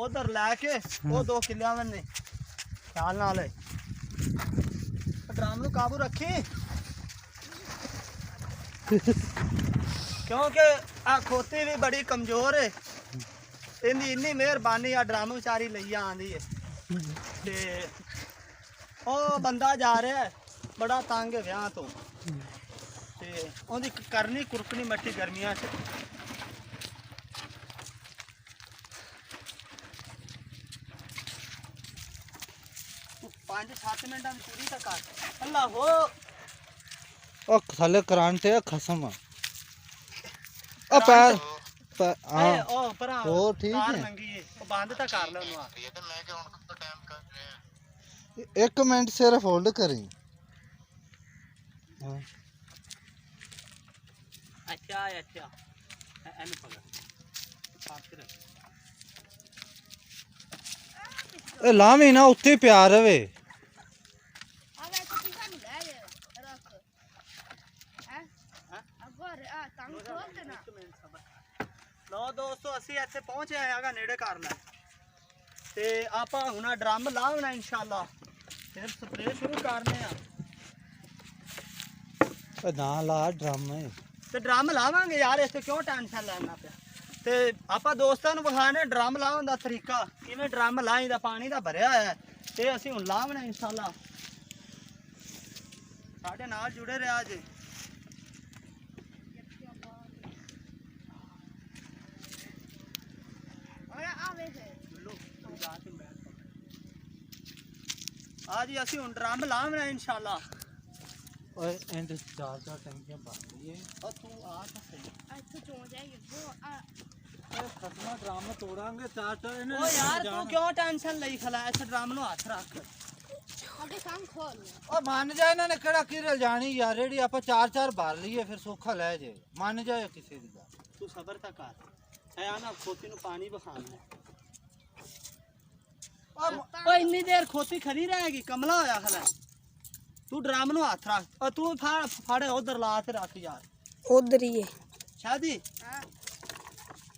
उधर लैके वो 2 किलियां ने ख्याल नाल ड्रम नूं काबू रखी क्योंकि आ खोती भी बड़ी कमजोर है इन्दी इन्नी मेहरबानी आ ड्रम बेचारी लई आंदी है ते ओ बंदा जा रहा है बड़ा तंग है विआह तो ते ओदी करनी कुरकनी मट्टी गर्मियां च 5-7 मिनटां दी पूरी तक कर अल्लाह हो ओ थले करंट है खसम ओ पैर हां ओ भरा ओ ठीक कार है नंगी है ओ बंद ता कर ले ओनू ये तो मैं क्या हुन तो टाइम कर रहे हैं 1 मिनट सिर्फ होल्ड करें हां अच्छा एनु पकड़ पास कर ए लामी ना उत्ते प्यार रवे लो दोस्तों असी इत्थे पहुंचे आएगा नेड़े कर ले ते आपां हुण ड्रम लावना इंशाल्लाह फिर स्प्रे शुरू करने आ ना ला ड्रम है ते ड्रम लावांगे यार इत्थे क्यों टेंशन लेना पिया ते आपां दोस्तां नूं विखाने ड्रम लाउण दा तरीका किवें ड्रम लाईदा पानी दा भरिया है ते असी हुण लावना इंशाल्लाह साडे नाल जुड़े रहा जी आज असी हुण ड्रम लावना इंशाल्लाह ओए एंड 4 टंकियां भर लिए और तू आ तो सही खसमा ड्रम तोड़ांगे 4 ओ यार तू क्यों टेंशन लई खला इस ड्रम नु हाथ रख ओ मान जाए इन्होंने केड़ा किरल जानी यार रेडी आप 4 भर लिए फिर सूखा ले जाए मान जाए किसी दी गल तू सबर ता कर है ना खोती नु पानी बखाना ओ इतनी देर खोती खड़ी रहेगी कमला होया खला तू ड्रम नु हाथ रख और तू फाड़े उधर ला के रख यार उधर ही है शादी हां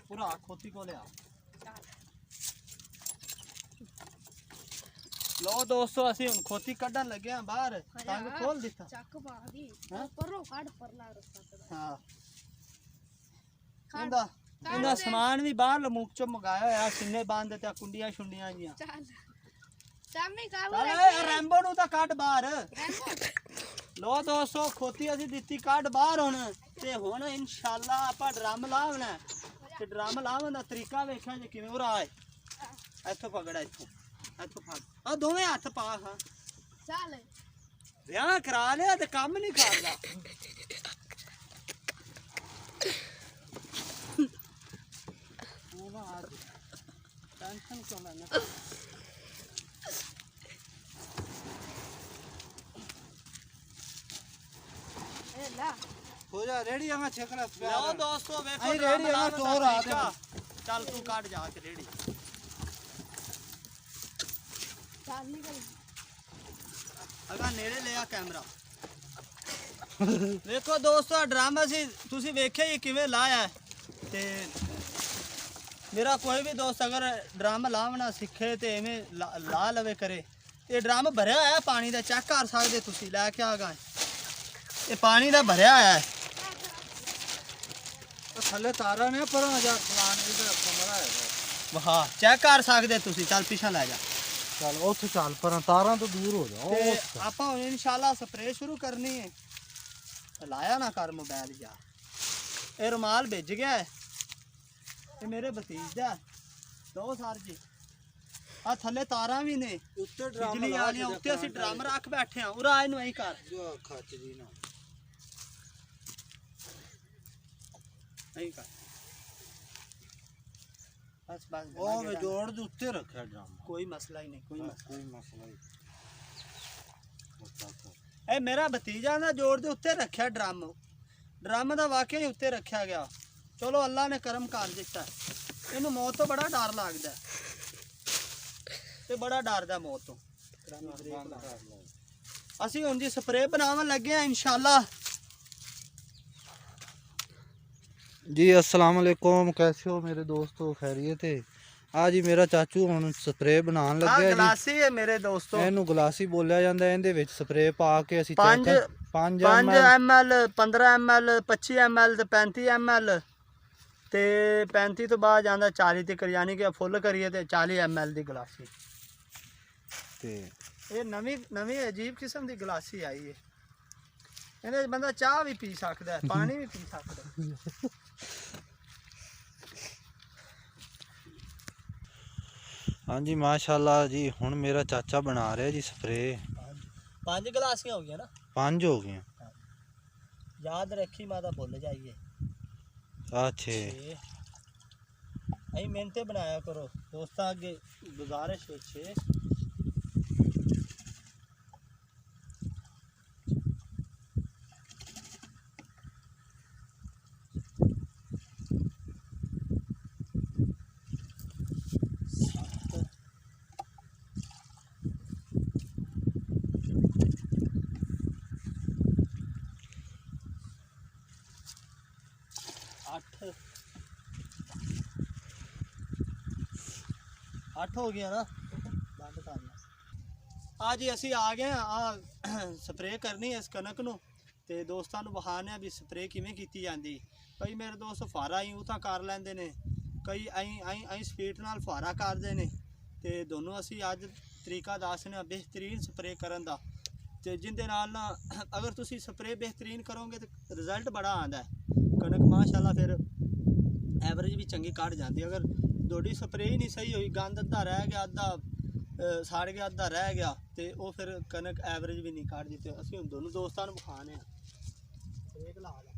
पूरा खोती को ले आ लो दोस्तों असि हुन खोती कढन लगे हैं बाहर टांग खोल दिता चक पा दी परो काट परला रस्ता हां इंदा सामान भी बाहर लमुक चो मंगाया है सिन्ने बांध ते कुंडियां शुंडियां जियां चल सामने काबू रैम्बो नु ता काट बाहर लो दोस्तों खोती असि दित्ती काट बाहर हुन ते हुन इंशाल्लाह आपा ड्रम लावना ते ड्रम लावन दा तरीका वेखिया जे किवें उरा आए इथों पकड़ इथों फड़ आ दोवें हाथ पा हां चल विआह करा लिया ते काम नहीं करदा टेंशन क्यों लेना ए ला हो जा रेडी हमें छकड़ा लो दोस्तों देखो आई रेडी हमें चोर आ दे चल तू काट जा के रेडी चल निकल अगा नेड़े ले आ कैमरा देखो दोस्तों ड्रम असी तुसी वेखे ही किवें लाया है ते मेरा कोई भी दोस्त अगर ड्रम लावना सीखे तो इवें ला लवे करे ये ड्रम भरिया है पानी का चेक कर सकते तुसी लैके आ गए ये पानी का भरिया है थले तारा ने पर जा फलान इधर कमरा है हाँ चेक कर सकते तुसी चल पीछा ले जा चल उठ चल पर तारा तो दूर हो जाओ आपा इंशाल्लाह स्प्रे शुरू करनी है लाया ना कर मोबाइल जा ये रुमाल भेज गया है ये मेरे भतीजा दो सर जी आ थले तारा भी ने उत्ते ड्रम बिजली वाली उत्ते असि ड्रम रख बैठे हैं उरा इनु ऐ कर जो खच दी ना ऐ कर बस बस ओ मैं जोड़ दे उत्ते रखा ड्रम कोई मसला ही नहीं कोई मसला ही ए मेरा भतीजा ना जोड़ दे उत्ते रखा ड्रम दा वाकई उत्ते रखा गया चलो अल्लाह ने करम कर दिता इनू मौत तो बड़ा डर लगता है ते बड़ा डरदा मौत तो असी हुण जी स्प्रे बनावन लगे हैं इंशाल्लाह जी अस्सलाम वालेकुम कैसे हो मेरे दोस्तों खैरियत है ਆ ਜੀ ਮੇਰਾ ਚਾਚੂ ਹੁਣ ਸਪਰੇ ਬਣਾਉਣ ਆ ਲੱਗਿਆ ਜੀ। ਗਲਾਸੀ ਹੈ ਮੇਰੇ ਦੋਸਤੋ, ਇਹਨੂੰ ਗਲਾਸੀ ਬੋਲਿਆ ਜਾਂਦਾ। ਇਹਦੇ ਵਿੱਚ ਸਪਰੇ ਪਾ ਕੇ ਅਸੀਂ 5 5 ml 15 ml 25 ml ਤੇ 35 ml ਤੇ 35 ਤੋਂ ਬਾਅਦ ਜਾਂਦਾ 40 ਤੱਕ, ਯਾਨੀ ਕਿ ਫੁੱਲ ਕਰੀਏ ਤੇ 40 ml ਦੀ ਗਲਾਸੀ। ਤੇ ਇਹ ਨਵੀਂ ਅਜੀਬ ਕਿਸਮ ਦੀ ਗਲਾਸੀ ਆਈ ਹੈ। ਇਹਦੇ 'ਚ ਬੰਦਾ ਚਾਹ ਵੀ ਪੀ ਸਕਦਾ ਹੈ, ਪਾਣੀ ਵੀ ਪੀ ਸਕਦਾ ਹੈ। ਹਾਂਜੀ ਮਾਸ਼ਾਅੱਲਾ ਜੀ, ਹੁਣ ਮੇਰਾ ਚਾਚਾ ਬਣਾ ਰਿਹਾ ਜੀ ਸਪਰੇ। 5 ਗਲਾਸੀਆਂ ਹੋ ਗਈਆਂ ਨਾ, 5 ਹੋ ਗਈਆਂ। ਯਾਦ ਰੱਖੀ ਮਾਤਾ ਭੁੱਲ ਜਾਈਏ। ਅੱਛੇ ਤੇ ਅਸੀਂ ਮਿਹਨਤੇ ਬਣਾਇਆ ਕਰੋ ਦੋਸਤਾਂ, ਅੱਗੇ ਗੁਜ਼ਾਰਿਸ਼ ਵਿੱਚ। ਅੱਠ ਹੋ ਗਿਆ ਨਾ, ਬੰਦ ਕਰਨਾ। ਆ ਜੀ ਅਸੀਂ ਆ ਗਏ ਆ ਸਪਰੇਅ ਕਰਨੀ ਇਸ ਕਣਕ ਨੂੰ, ਤੇ ਦੋਸਤਾਂ ਨੂੰ ਵਿਖਾਣੇ ਆ ਵੀ ਸਪਰੇਅ ਕਿਵੇਂ ਕੀਤੀ ਜਾਂਦੀ। ਕਈ ਮੇਰੇ ਦੋਸਤ ਫੁਹਾਰਾ ਹੀ ਉਹ ਤਾਂ ਕਰ ਲੈਂਦੇ ਨੇ, ਕਈ ਐਂ ਸਪੀਡ ਨਾਲ ਫੁਹਾਰਾ ਕਰਦੇ ਨੇ। ਤੇ ਦੋਨੋਂ ਅਸੀਂ ਅੱਜ ਤਰੀਕਾ ਦੱਸਦੇ ਹਾਂ ਬਿਹਤਰੀਨ ਸਪਰੇਅ ਕਰਨ ਦਾ, ਤੇ ਜਿੰਦੇ ਨਾਲ ਨਾ ਅਗਰ ਤੁਸੀਂ ਸਪਰੇਅ ਬਿਹਤਰੀਨ ਕਰੋਗੇ ਤਾਂ ਰਿਜ਼ਲਟ ਬੜਾ ਆਉਂਦਾ ਕਣਕ ਮਾਸ਼ਾਅੱਲਾ, ਫਿਰ ਐਵਰੇਜ ਵੀ ਚੰਗੀ ਕੱਢ ਜਾਂਦੀ। ਅਗਰ ਤੁਹਾਡੀ ਸਪਰੇਅ ਹੀ ਨਹੀਂ ਸਹੀ ਹੋਈ, ਗੰਦ ਅੱਧਾ ਰਹਿ ਗਿਆ, ਅੱਧਾ ਸੜ ਗਿਆ, ਅੱਧਾ ਰਹਿ ਗਿਆ, ਤੇ ਉਹ ਫਿਰ ਕਣਕ ਐਵਰੇਜ ਵੀ ਨਹੀਂ ਕੱਢਦੀ। ਤੇ ਅਸੀਂ ਹੁਣ ਦੋਨੋਂ ਦੋਸਤਾਂ ਨੂੰ ਵਿਖਾਣੇ ਆ ਸਪਰੇਅ ਲਾ ਲਾ।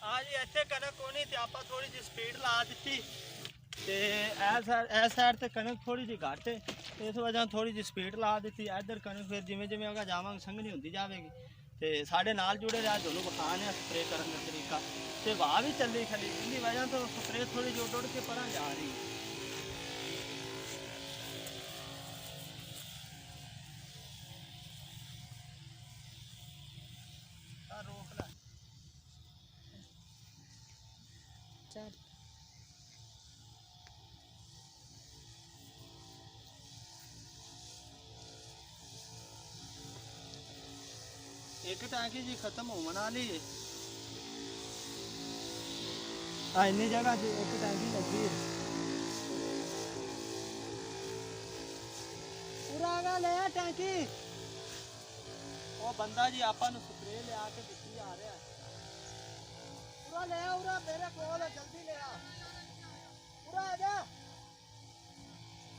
ਆ ਜੀ ਇੱਥੇ ਕਣਕ ਕੋਣੀ ਤੇ ਆਪਾਂ ਥੋੜੀ ਜਿਹੀ ਸਪੀਡ ਲਾ ਦਿੱਤੀ, ਤੇ ਇਸ ਸਾਈਡ ਤੇ ਕਣਕ ਥੋੜੀ ਜਿਹੀ ਘੱਟ ਹੈ, ਇਸ ਵਜ੍ਹਾ ਨਾਲ ਥੋੜੀ ਜਿਹੀ ਸਪੀਡ ਲਾ ਦਿੱਤੀ। ਇੱਧਰ ਕਣਕ ਫਿਰ ਜਿਵੇਂ ਜਿਵੇਂ ਅਗਾ ਜਾਵਾਂਗੇ ਸੰਘਣੀ ਹੁੰਦੀ ਜਾਵੇਗੀ। ਤੇ ਸਾਡੇ ਨਾਲ ਜੁੜੇ ਰਿਹਾ, ਤੁਹਾਨੂੰ ਵਿਖਾਣੇ ਆ ਸਪਰੇਅ ਕਰਨ ਦਾ ਤਰੀਕਾ। ਤੇ ਵਾਹ ਵੀ ਚੱਲੀ ਖਲੀ, ਇਹਦੀ ਵਜ੍ਹਾ ਤੋਂ ਸਪਰੇਅ ਥੋੜੀ ਜਿਹੀ ਉੱਡ ਕੇ ਪਰਾਂ ਜਾ ਰਹੀ ਹੈ। ਰੋਕ ਲੈ। चल एक टांकी जी खत्म होने वाली है। हाँ इन्नी जगह से एक टांकी लगी है। पूरा आगा ले आ टांकी। वो बंदा जी आपा नु स्प्रे ले आके दिखी आ रहा है। पूरा ले आ, पूरा मेरे कोल जल्दी ले आ। पूरा आ जा।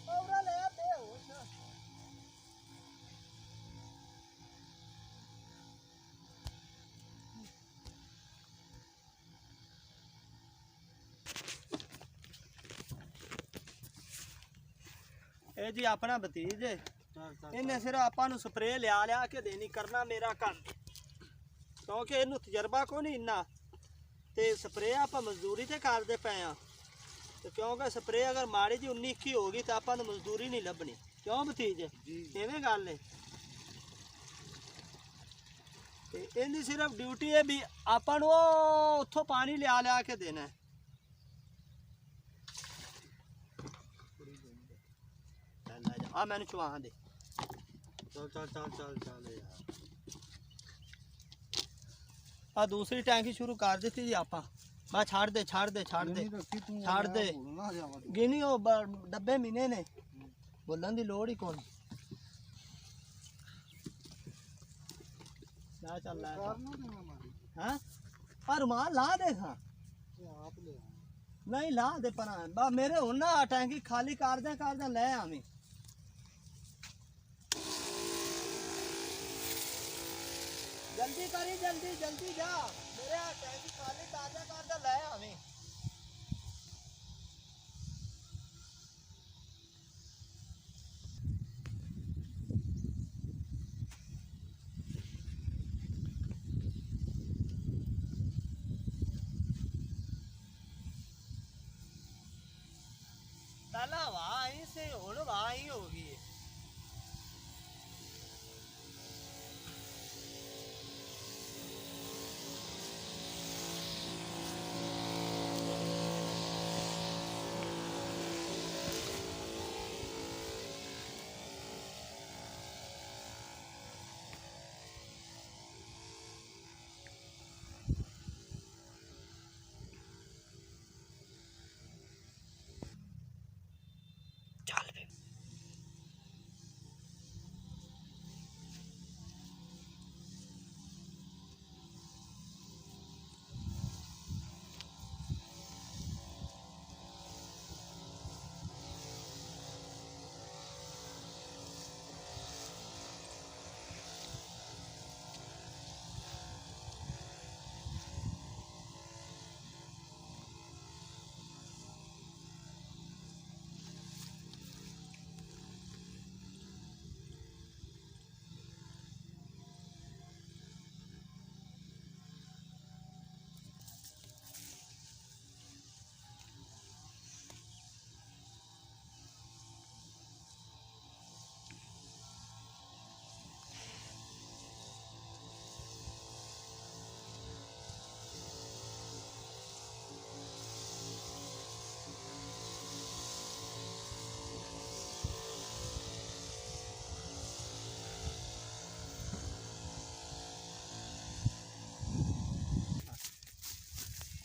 पूरा ले आ बेहोश। ਇਹ ਜੀ ਆਪਣਾ ਭਤੀਜ ਹੈ, ਇਹਨੇ ਸਿਰ ਆਪਾਂ ਨੂੰ ਸਪਰੇਅ ਲਿਆ ਕੇ ਦੇਣੀ, ਕਰਨਾ ਮੇਰਾ ਕੰਮ, ਕਿਉਂਕਿ ਇਹਨੂੰ ਤਜਰਬਾ ਕੋਈ ਨਹੀਂ ਇੰਨਾ। ਤੇ ਸਪਰੇਅ ਆਪਾਂ ਮਜ਼ਦੂਰੀ ਤੇ ਕਰਦੇ ਪਏ ਆ, ਤੇ ਕਿਉਂਕਿ ਸਪਰੇਅ ਅਗਰ ਮਾੜੀ ਜੀ 19-21 ਹੋ ਗਈ ਤਾਂ ਆਪਾਂ ਨੂੰ ਮਜ਼ਦੂਰੀ ਨਹੀਂ ਲੱਭਣੀ। ਕਿਉਂ ਭਤੀਜ ਐਵੇਂ ਗੱਲ ਹੈ। ਤੇ ਇਹਦੀ ਸਿਰਫ ਡਿਊਟੀ ਹੈ ਵੀ ਆਪਾਂ ਨੂੰ ਉੱਥੋਂ ਪਾਣੀ ਲਿਆ ਕੇ ਦੇਣਾ। ਆ ਮੈਨੂੰ ਚਵਾ ਦੇ। ਚੱਲ ਯਾਰ। ਆ ਦੂਸਰੀ ਟੈਂਕੀ ਸ਼ੁਰੂ ਕਰ ਦਿੱਤੀ ਜੀ ਆਪਾਂ। ਬਸ ਛੱਡ ਦੇ ਗਿਣੀ, ਉਹ ਡੱਬੇ ਮਹੀਨੇ ਨੇ, ਬੋਲਣ ਦੀ ਲੋੜ ਹੀ ਕੋਈ। ਚੱਲ ਲੈ ਹਾਂ, ਆ ਰੁਮਾਲ ਲਾ ਦੇ। ਹਾਂ ਨਹੀਂ ਲਾ ਦੇ ਪਰਾਂ, ਬਾ ਮੇਰੇ ਹੁਣ ਨਾ ਟੈਂਕੀ ਖਾਲੀ ਕਰਦਿਆਂ ਲੈ ਆਵੀਂ। जल्दी करी, जल्दी जा, मेरे टैंकी खाली करदा ले आवी। ਪਹਿਲਾਂ ਹਵਾ ਆਈ ਸੀ ਹੁਣ ਹਵਾ ਹੀ ਹੋ ਗਈ ਹੈ।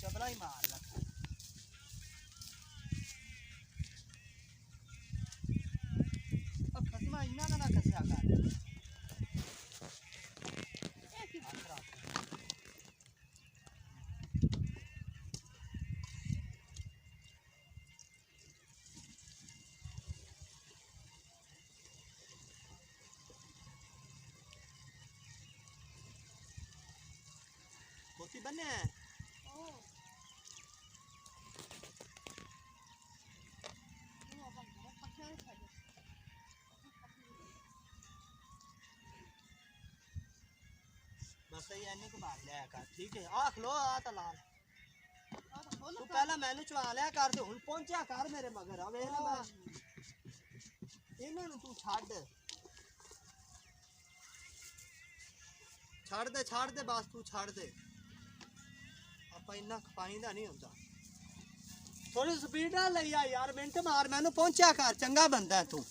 ਚਬਲਾ ਹੀ ਮਾਰ ਲਾ। ਉਹ ਖਸਮਾ ਇੰਨਾ ਨਾ ਕੱਸਿਆ ਕਰ। मोती बने हैं बस ये आने के बाद लिया कर ठीक है आ खलो आ तो लाल तू पहला मैनू चला लिया कर ते हुन पहुंचा कर मेरे मगर आ वेख ले मैं इन्हां नू तू छाड़ दे बस तू छाड़ दे ਆਪਾਂ ਇੰਨਾ ਖਪਾਈਂਦਾ ਨਹੀਂ ਹੁੰਦਾ ਥੋੜੀ ਸਪੀਡ ਨਾਲ ਲਈ ਆ ਯਾਰ ਮਿੰਟ ਮਾਰ ਮੈਨੂੰ ਪਹੁੰਚਿਆ ਕਰ ਚੰਗਾ ਬੰਦਾ ਤੂੰ